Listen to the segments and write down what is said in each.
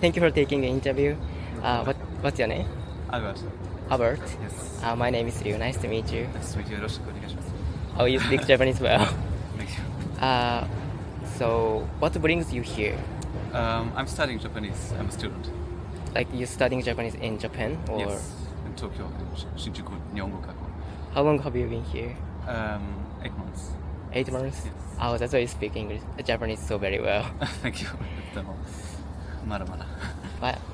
Thank you for taking the interview. What's your name? Albert. Albert. Yes. My name is Ryu. Nice to meet you. Nice to meet you. よろしくお願いします。Oh, you speak Japanese well. Thank you. So, what brings you here? I'm studying Japanese. I'm a student. Like you studying Japanese in Japan, or Yes. In Tokyo, in Shinjuku, Nihongo Kako. how long have you been here? 8 months. 8 months. Yes. Oh, that's why you speak English, Japanese so very well. Thank you. でもまだまだ。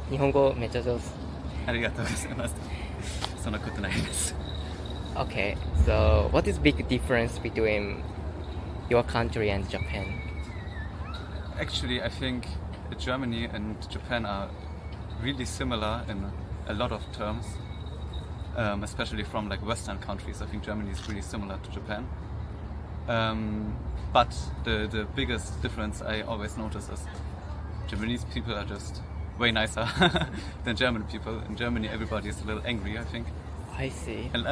日本語めっちゃ上手。ありがとうございます。そんなことないです。Okay, so what is big difference between your country and Japan? Actually, I think Germany and Japan are really similar in a lot of terms, especially from like Western countries. I think Germany is really similar to Japan. But the biggest difference I always notice is Japanese people are just way nicer than German people. In Germany, everybody is a little angry, I think. I see. And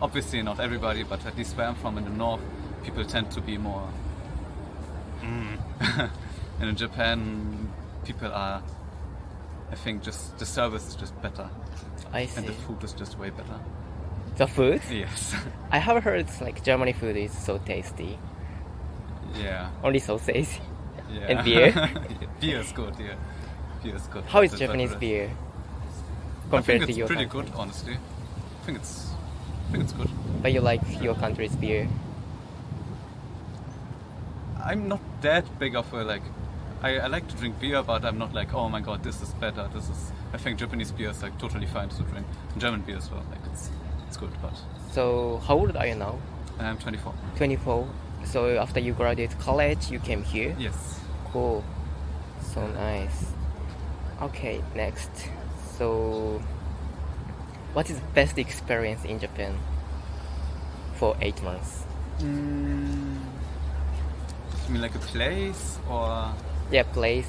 obviously not everybody, but at least where I'm from in the north, people tend to be more. And in Japan, people are, I think, just the service is just better, I see. and the food is just way better. The food? Yes. I have heard like Germany food is so tasty. Yeah. Only sausage. Yeah. And beer? Beer is good. Yeah. Beer is good. How is That's Japanese better. beer I compared think to it's your pretty country? good, honestly. I think it's good. But you like your country's beer? I'm not that big of a like. I like to drink beer, but I'm not like, oh my god, this is better. I think Japanese beer is like totally fine to drink. German beer as well, like it's good, but So how old are you now? I'm 24. 24. So after you graduate college, you came here? Yes. Cool. So nice. Okay, next. So what is the best experience in Japan for 8 months? You mean like a place or? Yeah, place.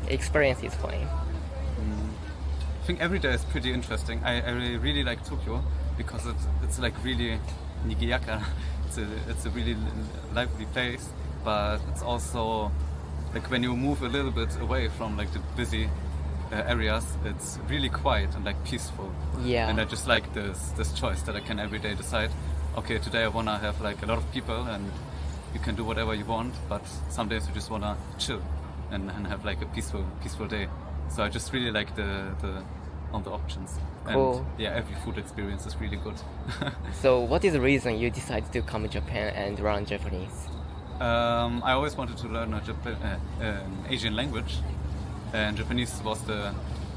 Experience is fine. I think every day is pretty interesting. I really like Tokyo because it's like really nigiyaka. It's a really lively place, but it's also like when you move a little bit away from like the busy areas, it's really quiet and like peaceful. Yeah. And I just like this choice that I can every day decide, okay, today I wanna have like a lot of people and you can do whatever you want, but some days you just wanna chill and have like a peaceful day. So I just really like all the options. Cool. And yeah, every food experience is really good. So what is the reason you decided to come to Japan and learn Japanese? I always wanted to learn an Asian language, and Japanese was the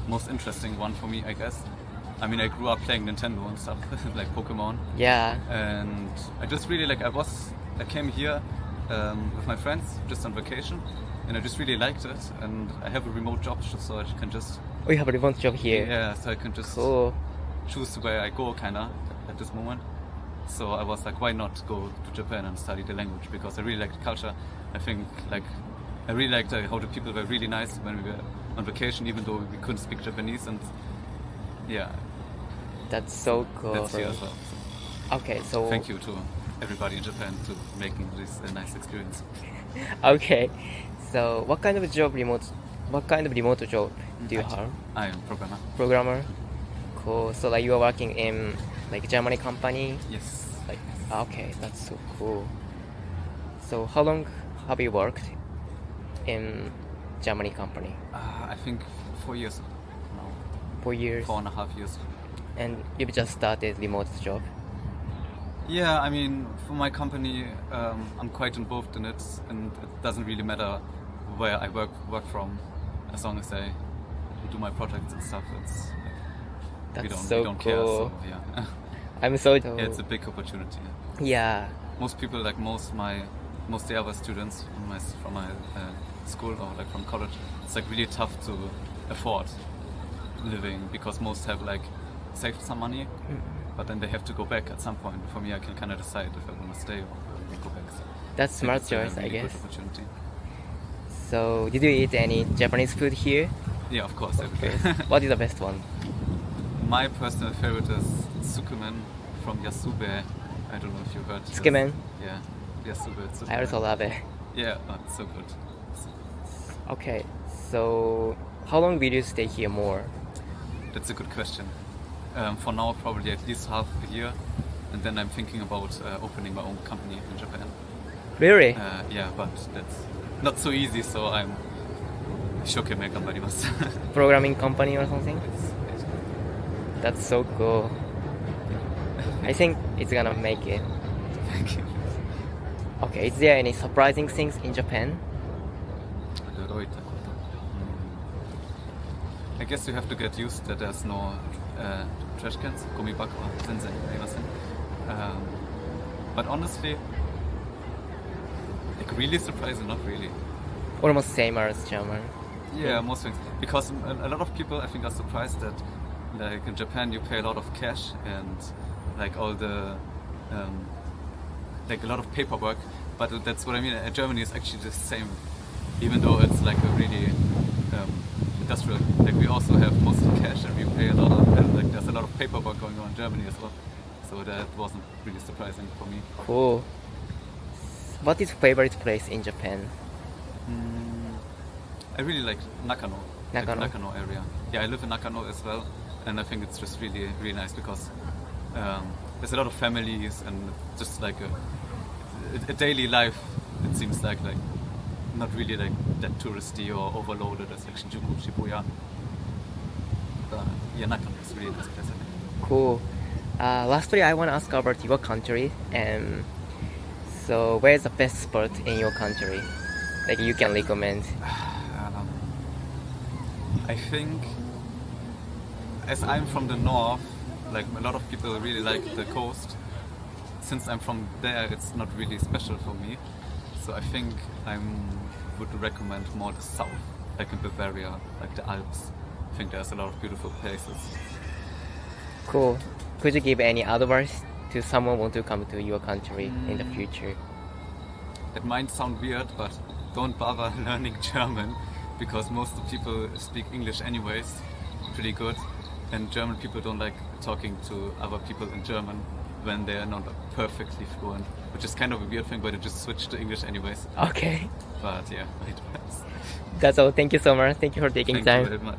most interesting one for me, I guess. I mean, I grew up playing Nintendo and stuff, like Pokemon. Yeah. And I just really like, I came here with my friends just on vacation, and I just really liked it. And I have a remote job, so I can just. We have a remote job here. Yeah, so I can just Cool. choose where I go, kinda, at this moment. So I was like, why not go to Japan and study the language? Because I really like the culture. I think like I really liked how the people were really nice when we were on vacation, even though we couldn't speak Japanese. And yeah, That's so cool. that's here as well. Okay, so Thank you to everybody in Japan to making this a nice experience. Okay, so what kind of remote job do you have? I am a programmer. Programmer. Cool. So like you are working in like Germany company. Yes. Like okay, that's so cool. So how long have you worked in Germany company? I think 4 years now. 4 years. 4.5 years. And you've just started remote job. Yeah, I mean, for my company, I'm quite involved in it, and it doesn't really matter where I work from, as long as I do my projects and stuff. That's we don't so care. cool. So yeah, I'm so yeah, it's a big opportunity. yeah. Most people, like most the other students from my school or like from college, it's like really tough to afford living because most have like saved some money. But then they have to go back at some point. For me, I can kind of decide if I want to stay or go back. So That's I think smart it's a choice, I really guess. good opportunity. So did you eat any Japanese food here? Yeah, of course, every day. What is the best one? My personal favorite is tsukemen from Yasube. I don't know if you heard. Tsukemen? Yeah, Yasube. I also love it. Yeah, oh, it's so good. Okay, So, how long will you stay here more? That's a good question. For now, probably at least half a year, and then I'm thinking about opening my own company in Japan. Really? Yeah, but that's not so easy, so I'm 一生懸命頑張ります。Programming company or something? That's so cool. I think it's gonna make it. Thank you. Okay, is there any surprising things in Japan? 驚いたこと。I guess you have to get used that there's no trash cans. ゴミ箱は全然ありません。But honestly, like really surprising, not really. Almost same as German. Yeah, most things. Because a lot of people, I think, are surprised that, like in Japan, you pay a lot of cash and like all the, like a lot of paperwork. But that's what I mean. Germany is actually the same, even though it's like a really industrial. Like we also have mostly cash and we pay a lot of, and like there's a lot of paperwork going on in Germany as well. So that wasn't really surprising for me. Cool. What is your favorite place in Japan? I really like Nakano. Nakano. Like Nakano area. Yeah, I live in Nakano as well, and I think it's just really, really nice because there's a lot of families and just like a daily life. It seems like not really like that touristy or overloaded as like Shinjuku, Shibuya. But yeah, Nakano is really nice place. I think. Cool. Lastly, I want to ask about your country. So, where's the best spot in your country? Like you can recommend. I think, as I'm from the north, like a lot of people really like the coast. Since I'm from there, it's not really special for me. So I think I would recommend more the south, like in Bavaria, like the Alps. I think there's a lot of beautiful places. Cool. Could you give any advice to someone who want to come to your country in the future? It might sound weird, but don't bother learning German because most of the people speak English anyways, pretty good. And German people don't like talking to other people in German when they are not perfectly fluent, which is kind of a weird thing, but they just switch to English anyways. Okay. But yeah, it was. That's all. Thank you so much. Thank you for taking Thank time. you very much.